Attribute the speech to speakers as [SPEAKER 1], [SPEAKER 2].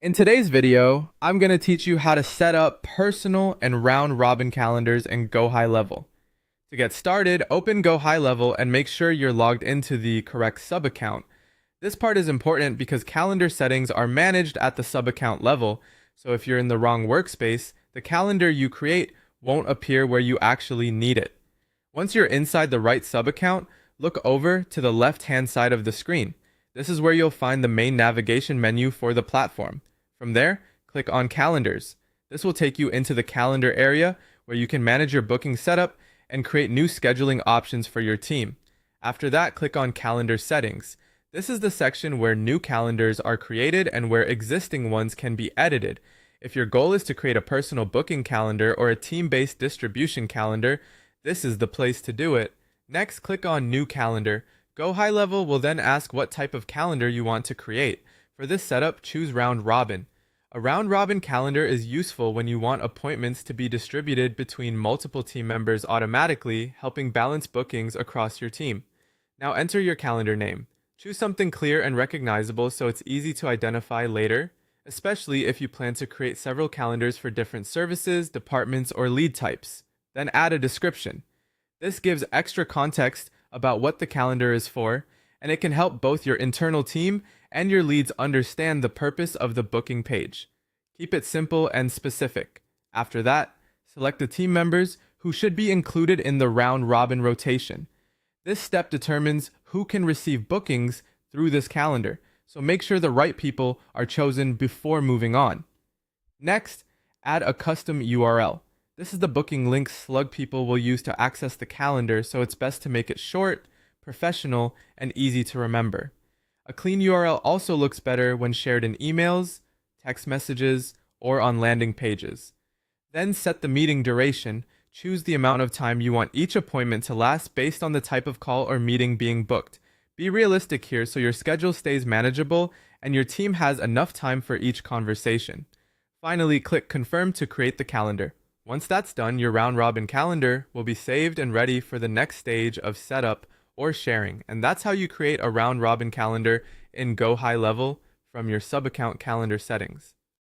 [SPEAKER 1] In today's video, I'm going to teach you how to set up personal and round-robin calendars in Gohighlevel. To get started, open Gohighlevel and make sure you're logged into the correct sub-account. This part is important because calendar settings are managed at the sub-account level, so if you're in the wrong workspace, the calendar you create won't appear where you actually need it. Once you're inside the right sub-account, look over to the left-hand side of the screen. This is where you'll find the main navigation menu for the platform. From there, click on Calendars. This will take you into the calendar area where you can manage your booking setup and create new scheduling options for your team. After that, click on Calendar Settings. This is the section where new calendars are created and where existing ones can be edited. If your goal is to create a personal booking calendar or a team-based distribution calendar, this is the place to do it. Next, click on New Calendar. Gohighlevel will then ask what type of calendar you want to create. For this setup, choose Round Robin. A Round Robin calendar is useful when you want appointments to be distributed between multiple team members automatically, helping balance bookings across your team. Now enter your calendar name. Choose something clear and recognizable so it's easy to identify later, especially if you plan to create several calendars for different services, departments, or lead types. Then add a description. This gives extra context about what the calendar is for, and it can help both your internal team and your leads understand the purpose of the booking page. Keep it simple and specific. After that, select the team members who should be included in the round robin rotation. This step determines who can receive bookings through this calendar, so make sure the right people are chosen before moving on. Next, add a custom URL. This is the booking link slug people will use to access the calendar, so it's best to make it short, professional, and easy to remember. A clean URL also looks better when shared in emails, text messages, or on landing pages. Then set the meeting duration. Choose the amount of time you want each appointment to last based on the type of call or meeting being booked. Be realistic here so your schedule stays manageable and your team has enough time for each conversation. Finally, click Confirm to create the calendar. Once that's done, your round robin calendar will be saved and ready for the next stage of setup or sharing. And that's how you create a round robin calendar in Gohighlevel from your sub-account calendar settings.